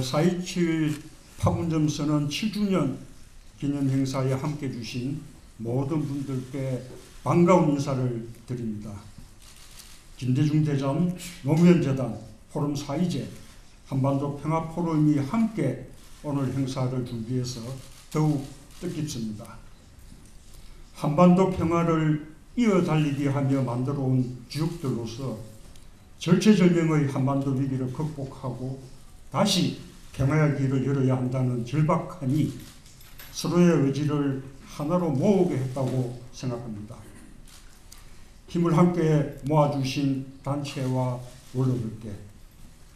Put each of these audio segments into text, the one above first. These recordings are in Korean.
4.27 판문점 선언 7주년 기념 행사에 함께 주신 모든 분들께 반가운 인사를 드립니다. 김대중 대전, 노무현 재단, 포럼 사이제, 한반도 평화 포럼이 함께 오늘 행사를 준비해서 더욱 뜻깊습니다. 한반도 평화를 이어달리기 하며 만들어온 주역들로서 절체절명의 한반도 위기를 극복하고 다시 평화의 길을 열어야 한다는 절박함이 서로의 의지를 하나로 모으게 했다고 생각합니다. 힘을 함께 모아주신 단체와 원로들께,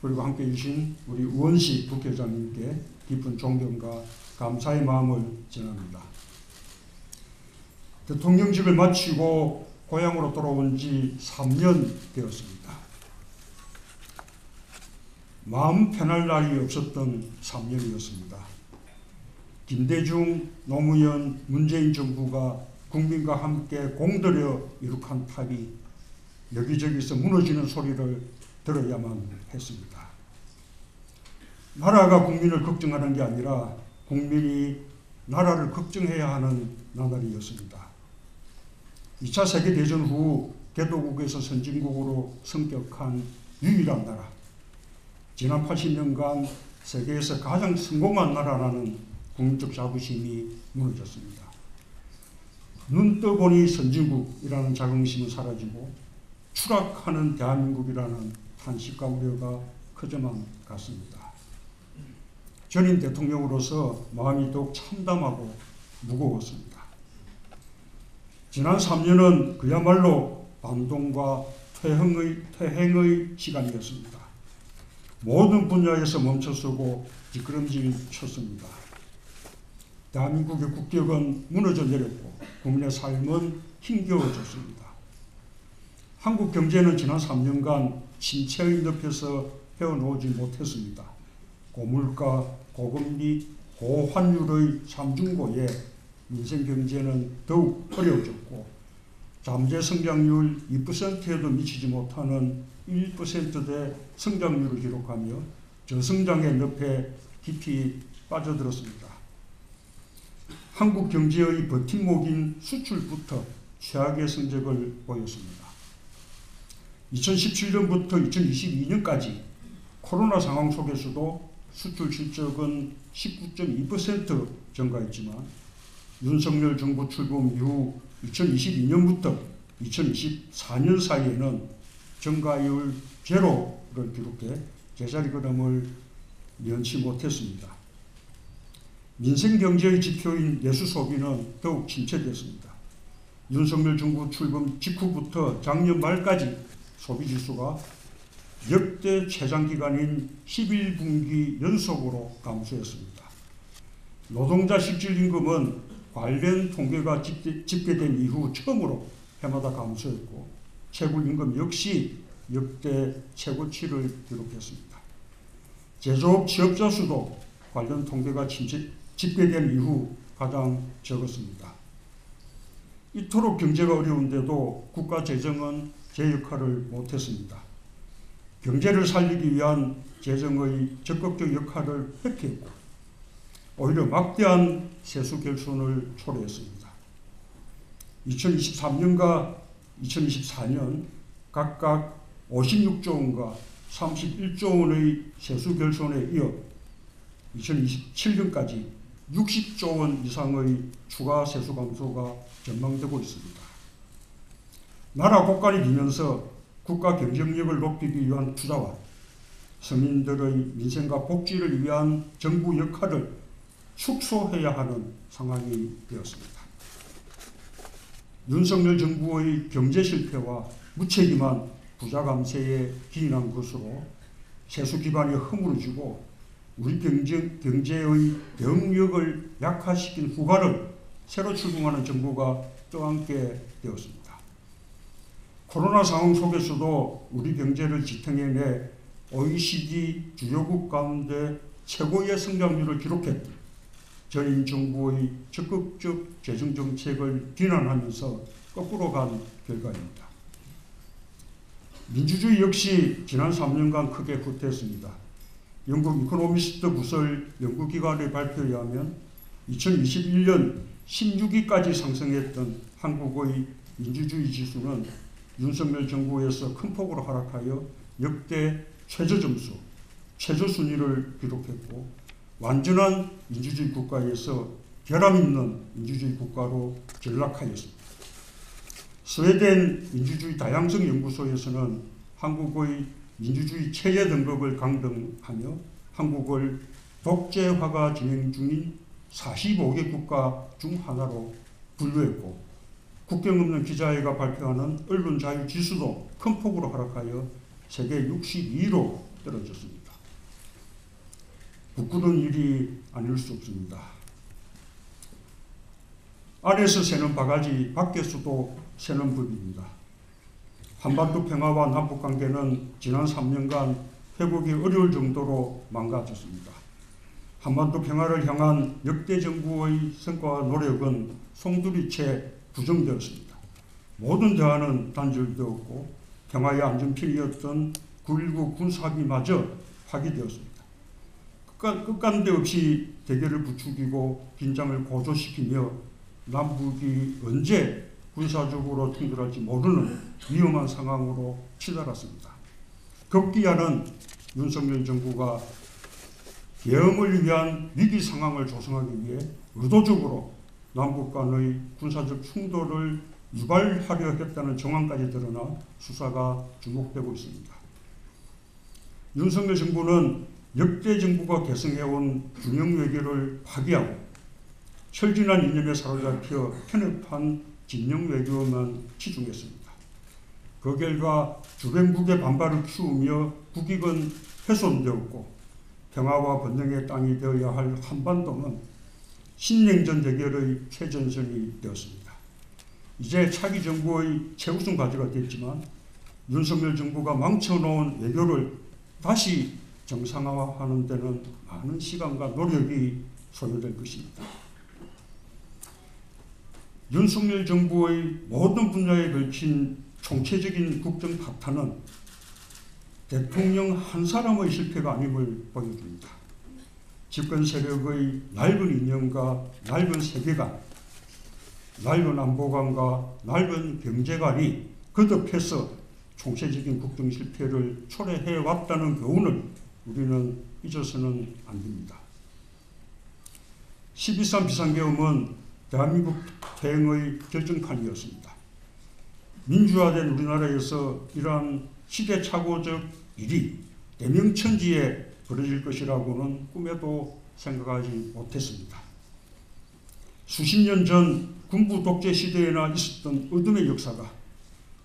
그리고 함께 해주신 우리 우원식 부회장님께 깊은 존경과 감사의 마음을 전합니다. 대통령직을 마치고 고향으로 돌아온 지 3년 되었습니다. 마음 편할 날이 없었던 3년이었습니다. 김대중, 노무현, 문재인 정부가 국민과 함께 공들여 이룩한 탑이 여기저기서 무너지는 소리를 들어야만 했습니다. 나라가 국민을 걱정하는 게 아니라 국민이 나라를 걱정해야 하는 나날이었습니다. 2차 세계대전 후 개도국에서 선진국으로 성격한 유일한 나라, 지난 80년간 세계에서 가장 성공한 나라라는 국민적 자부심이 무너졌습니다. 눈 떠보니 선진국이라는 자긍심은 사라지고 추락하는 대한민국이라는 탄식과 우려가 커져만 갔습니다. 전임 대통령으로서 마음이 더욱 참담하고 무거웠습니다. 지난 3년은 그야말로 반동과 퇴행의 시간이었습니다. 모든 분야에서 멈춰서고 뒷걸음질 쳤습니다. 대한민국의 국격은 무너져 내렸고 국민의 삶은 힘겨워졌습니다. 한국 경제는 지난 3년간 침체의 늪에서 헤어나오지 못했습니다. 고물가, 고금리, 고환율의 삼중고에 민생 경제는 더욱 어려워졌고 잠재 성장률 2%에도 미치지 못하는 1%대 성장률을 기록하며 저성장의 늪에 깊이 빠져들었습니다. 한국 경제의 버팀목인 수출부터 최악의 성적을 보였습니다. 2017년부터 2022년까지 코로나 상황 속에서도 수출 실적은 19.2% 증가했지만 윤석열 정부 출범 이후 2022년부터 2024년 사이에는 증가율 제로를 기록해 제자리 걸음을 면치 못했습니다. 민생경제의 지표인 내수소비는 더욱 침체됐습니다. 윤석열 정부 출범 직후부터 작년 말까지 소비지수가 역대 최장기간인 11분기 연속으로 감소했습니다. 노동자 실질임금은 관련 통계가 집계된 이후 처음으로 해마다 감소했고 최고임금 역시 역대 최고치를 기록했습니다. 제조업 취업자 수도 관련 통계가 집계된 이후 가장 적었습니다. 이토록 경제가 어려운데도 국가 재정은 제 역할을 못했습니다. 경제를 살리기 위한 재정의 적극적 역할을 회피했고 오히려 막대한 세수 결손을 초래했습니다. 2023년과 2024년 각각 56조 원과 31조 원의 세수 결손에 이어 2027년까지 60조 원 이상의 추가 세수 감소가 전망되고 있습니다. 나라 곳간이 비면서 국가 경쟁력을 높이기 위한 투자와 서민들의 민생과 복지를 위한 정부 역할을 축소해야 하는 상황이 되었습니다. 윤석열 정부의 경제 실패와 무책임한 부자 감세에 기인한 것으로 세수 기반이 허물어지고 우리 경제의 병력을 약화시킨 후과를 새로 출범하는 정부가 떠안게 되었습니다. 코로나 상황 속에서도 우리 경제를 지탱해내 OECD 주요국 가운데 최고의 성장률을 기록했던 전임 정부의 적극적 재정정책을 비난하면서 거꾸로 간 결과입니다. 민주주의 역시 지난 3년간 크게 후퇴했습니다. 영국 이코노미스트 부설 연구기관의 발표에 의하면 2021년 16위까지 상승했던 한국의 민주주의 지수는 윤석열 정부에서 큰 폭으로 하락하여 역대 최저 점수, 최저 순위를 기록했고 완전한 민주주의 국가에서 결함 있는 민주주의 국가로 전락하였습니다. 스웨덴 민주주의 다양성 연구소에서는 한국의 민주주의 최저 등급을 강등하며 한국을 독재화가 진행 중인 45개 국가 중 하나로 분류했고 국경 없는 기자회가 발표하는 언론 자유 지수도 큰 폭으로 하락하여 세계 62위로 떨어졌습니다. 부끄러운 일이 아닐 수 없습니다. 안에서 새는 바가지, 밖에서도 새는 법입니다. 한반도 평화와 남북관계는 지난 3년간 회복이 어려울 정도로 망가졌습니다. 한반도 평화를 향한 역대 정부의 성과와 노력은 송두리째 부정되었습니다. 모든 대화는 단절되었고 평화의 안전핀이었던 9.19 군사합의마저 파기되었습니다. 끝간데 없이 대결을 부추기고 긴장을 고조시키며 남북이 언제 군사적으로 충돌할지 모르는 위험한 상황으로 치달았습니다. 급기야는 윤석열 정부가 계엄을 위한 위기 상황을 조성하기 위해 의도적으로 남북 간의 군사적 충돌을 유발하려 했다는 정황까지 드러나 수사가 주목되고 있습니다. 윤석열 정부는 역대 정부가 개성해온 균형 외교를 파기하고 철진한 이념에 사로잡혀 편협한 진영 외교만 치중했습니다. 그 결과 주변국의 반발을 키우며 국익은 훼손되었고 평화와 번영의 땅이 되어야 할 한반도는 신냉전 대결의 최전선이 되었습니다. 이제 차기 정부의 최우선 과제가 됐지만 윤석열 정부가 망쳐놓은 외교를 다시 정상화하는 데는 많은 시간과 노력이 소요될 것입니다. 윤석열 정부의 모든 분야에 걸친 총체적인 국정 파탄은 대통령 한 사람의 실패가 아님을 보여줍니다. 집권 세력의 낡은 이념과 낡은 세계관, 낡은 안보관과 낡은 경제관이 거듭해서 총체적인 국정 실패를 초래해왔다는 교훈을 우리는 잊어서는 안 됩니다. 12.3 비상계엄은 대한민국 퇴행의 결정판이었습니다. 민주화된 우리나라에서 이러한 시대착오적 일이 대명천지에 벌어질 것이라고는 꿈에도 생각하지 못했습니다. 수십 년 전 군부 독재 시대에나 있었던 어둠의 역사가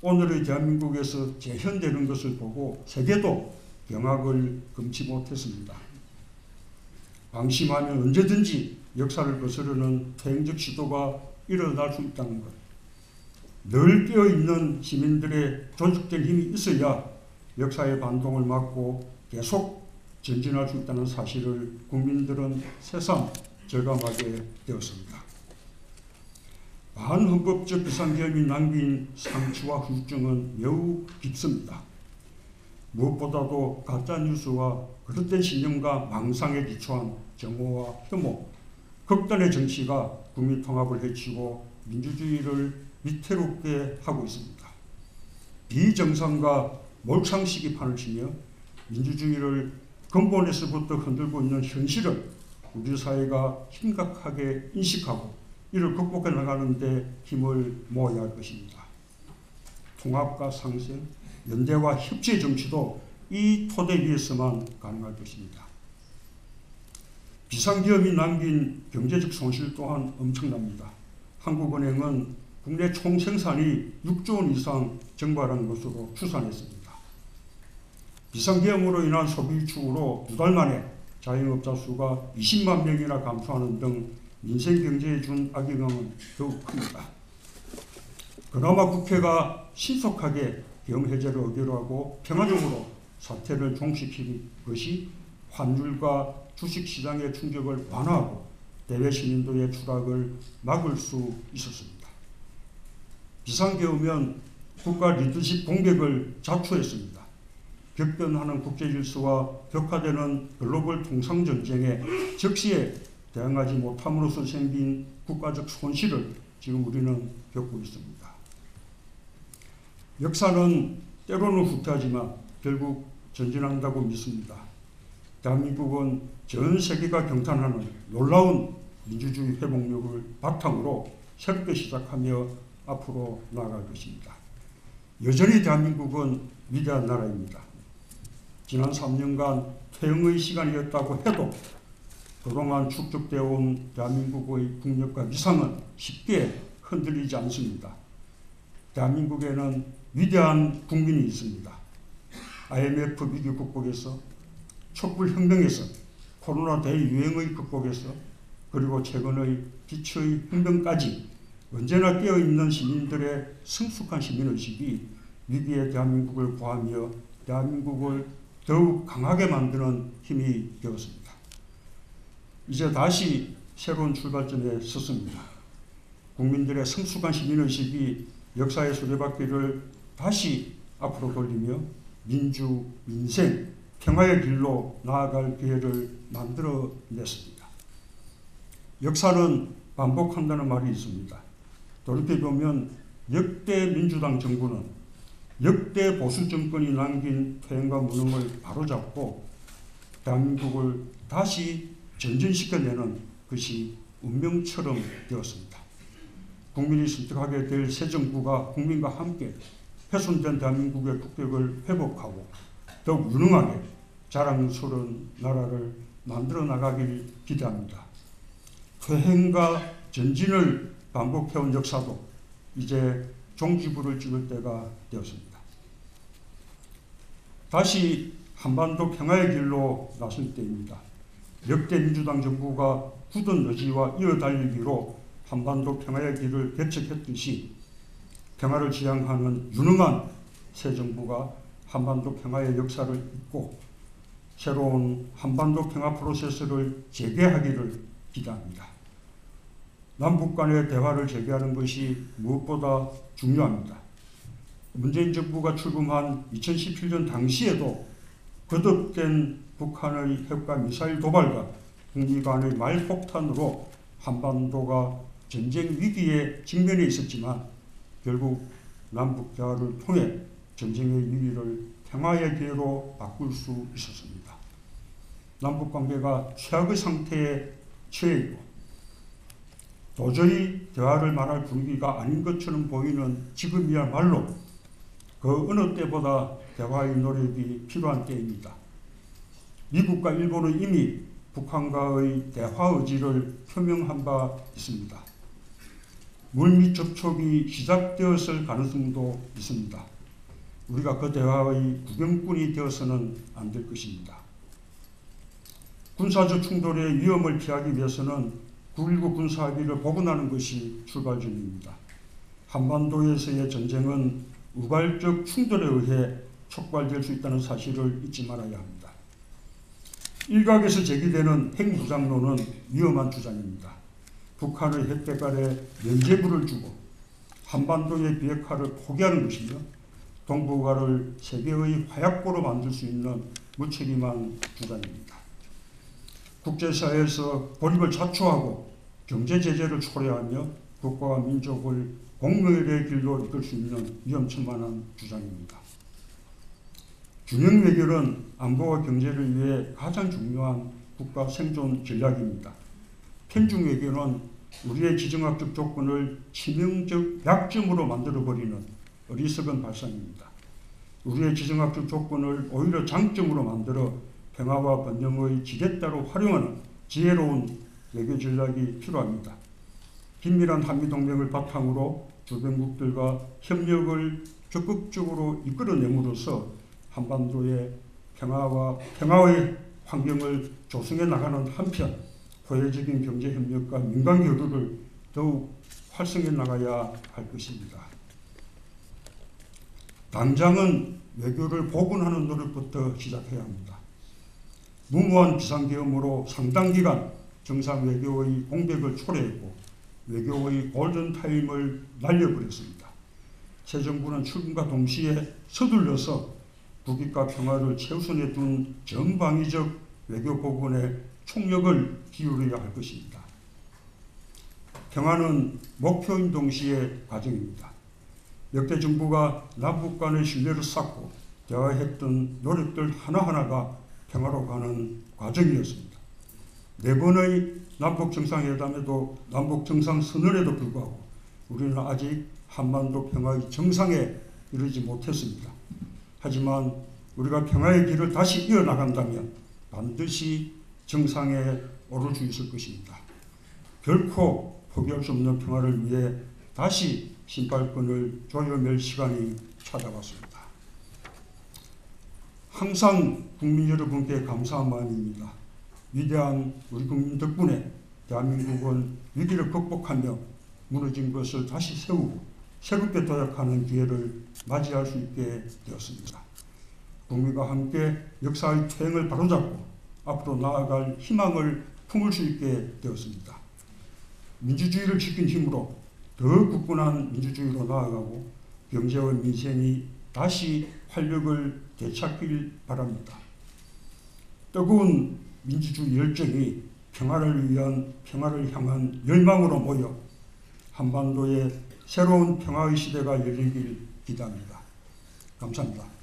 오늘의 대한민국에서 재현되는 것을 보고 세계도 경악을 금치 못했습니다. 방심하면 언제든지 역사를 거스르는 퇴행적 시도가 일어날 수 있다는 것. 늘 깨어있는 시민들의 조직된 힘이 있어야 역사의 반동을 막고 계속 전진할 수 있다는 사실을 국민들은 새삼 절감하게 되었습니다. 반헌법적 비상계엄이 남긴 상처와 후유증은 매우 깊습니다. 무엇보다도 가짜뉴스와 그릇된 신념과 망상에 기초한 정오와 혐오, 극단의 정치가 국민 통합을 해치고 민주주의를 위태롭게 하고 있습니다. 비정상과 몰상식이 판을 치며 민주주의를 근본에서부터 흔들고 있는 현실을 우리 사회가 심각하게 인식하고 이를 극복해 나가는 데 힘을 모아야 할 것입니다. 통합과 상생, 연대와 협치의 정치도 이 토대 위에서만 가능할 것입니다. 비상계엄이 남긴 경제적 손실 또한 엄청납니다. 한국은행은 국내 총생산이 6조 원 이상 증발한 것으로 추산했습니다. 비상계엄으로 인한 소비 위축으로 2달 만에 자영업자 수가 20만 명이나 감소하는 등 민생경제에 준 악영향은 더욱 큽니다. 그나마 국회가 신속하게 계엄 해제를 의결하고 평화적으로 사태를 종식시킨 것이 환율과 주식시장의 충격을 완화하고 대외 신인도의 추락을 막을 수 있었습니다. 비상계엄은 국가 리더십 공백을 자초했습니다. 격변하는 국제질서와 격화되는 글로벌 통상전쟁에 적시에 대응하지 못함으로써 생긴 국가적 손실을 지금 우리는 겪고 있습니다. 역사는 때로는 후퇴하지만 결국 전진한다고 믿습니다. 대한민국은 전 세계가 경탄하는 놀라운 민주주의 회복력을 바탕으로 새롭게 시작하며 앞으로 나아갈 것입니다. 여전히 대한민국은 위대한 나라입니다. 지난 3년간 퇴행의 시간이었다고 해도 그동안 축적되어 온 대한민국의 국력과 위상은 쉽게 흔들리지 않습니다. 대한민국에는 위대한 국민이 있습니다. IMF 위기 극복에서, 촛불혁명에서, 코로나 대유행의 극복에서, 그리고 최근의 기초의 혁명까지 언제나 깨어있는 시민들의 성숙한 시민의식이 위기의 대한민국을 구하며 대한민국을 더욱 강하게 만드는 힘이 되었습니다. 이제 다시 새로운 출발점에 섰습니다. 국민들의 성숙한 시민의식이 역사의 수레바퀴를 다시 앞으로 돌리며 민주, 민생, 평화의 길로 나아갈 기회를 만들어냈습니다. 역사는 반복한다는 말이 있습니다. 돌이켜보면 역대 민주당 정부는 역대 보수 정권이 남긴 퇴행과 무능을 바로잡고 대한민국을 다시 전진시켜내는 것이 운명처럼 되었습니다. 국민이 선택하게 될 새 정부가 국민과 함께 훼손된 대한민국의 국격을 회복하고 더욱 유능하게 자랑스러운 나라를 만들어 나가길 기대합니다. 퇴행과 전진을 반복해온 역사도 이제 종지부를 찍을 때가 되었습니다. 다시 한반도 평화의 길로 나설 때입니다. 역대 민주당 정부가 굳은 의지와 이어달리기로 한반도 평화의 길을 개척했듯이 평화를 지향하는 유능한 새 정부가 한반도 평화의 역사를 잇고 새로운 한반도 평화 프로세스를 재개하기를 기대합니다. 남북 간의 대화를 재개하는 것이 무엇보다 중요합니다. 문재인 정부가 출범한 2017년 당시에도 거듭된 북한의 핵과 미사일 도발과 북미 간의 말폭탄으로 한반도가 전쟁 위기에 직면해 있었지만 결국 남북 대화를 통해 전쟁의 위기를 평화의 기회로 바꿀 수 있었습니다. 남북 관계가 최악의 상태에 처해 있고 도저히 대화를 말할 분위기가 아닌 것처럼 보이는 지금이야말로 그 어느 때보다 대화의 노력이 필요한 때입니다. 미국과 일본은 이미 북한과의 대화 의지를 표명한 바 있습니다. 물밑 접촉이 시작되었을 가능성도 있습니다. 우리가 그 대화의 구경꾼이 되어서는 안 될 것입니다. 군사적 충돌의 위험을 피하기 위해서는 9.19 군사합의를 복원하는 것이 출발점입니다. 한반도에서의 전쟁은 우발적 충돌에 의해 촉발될 수 있다는 사실을 잊지 말아야 합니다. 일각에서 제기되는 핵무장론은 위험한 주장입니다. 북한의 핵대갈에 면죄부를 주고 한반도의 비핵화를 포기하는 것이며 동북아를 세계의 화약고로 만들 수 있는 무책임한 주장입니다. 국제사회에서 고립을 자초하고 경제제재를 초래하며 국가와 민족을 공멸의 길로 이끌 수 있는 위험천만한 주장입니다. 균형 외교는 안보와 경제를 위해 가장 중요한 국가 생존 전략입니다. 편중 외교는 우리의 지정학적 조건을 치명적 약점으로 만들어버리는 어리석은 발상입니다. 우리의 지정학적 조건을 오히려 장점으로 만들어 평화와 번영의 지렛대로 활용하는 지혜로운 외교 전략이 필요합니다. 긴밀한 한미동맹을 바탕으로 주변국들과 협력을 적극적으로 이끌어내므로써 한반도의 평화의 환경을 조성해 나가는 한편 포괄적인 경제협력과 민간교류를 더욱 활성해 나가야 할 것입니다. 당장은 외교를 복원하는 노력부터 시작해야 합니다. 무모한 비상계엄으로 상당 기간 정상 외교의 공백을 초래했고 외교의 골든타임을 날려버렸습니다. 새 정부는 출범과 동시에 서둘러서 국익과 평화를 최우선에 둔 전방위적 외교 보건에 총력을 기울여야 할 것입니다. 평화는 목표인 동시에 과정입니다. 역대 정부가 남북 간의 신뢰를 쌓고 대화했던 노력들 하나하나가 평화로 가는 과정이었습니다. 4번의 남북 정상회담에도 남북 정상선언에도 불구하고 우리는 아직 한반도 평화의 정상에 이르지 못했습니다. 하지만 우리가 평화의 길을 다시 이어나간다면 반드시 정상에 오를 수 있을 것입니다. 결코 포기할 수 없는 평화를 위해 다시 신발끈을 조여맬 시간이 찾아왔습니다. 항상 국민 여러분께 감사한 마음입니다. 위대한 우리 국민 덕분에 대한민국은 위기를 극복하며 무너진 것을 다시 세우고 새롭게 도약하는 기회를 맞이할 수 있게 되었습니다. 국민과 함께 역사의 퇴행을 바로잡고 앞으로 나아갈 희망을 품을 수 있게 되었습니다. 민주주의를 지킨 힘으로 더 굳건한 민주주의로 나아가고 경제와 민생이 다시 활력을 되찾길 바랍니다. 뜨거운 민주주의 열정이 평화를 향한 열망으로 모여 한반도의 새로운 평화의 시대가 열리길 기대합니다. 감사합니다.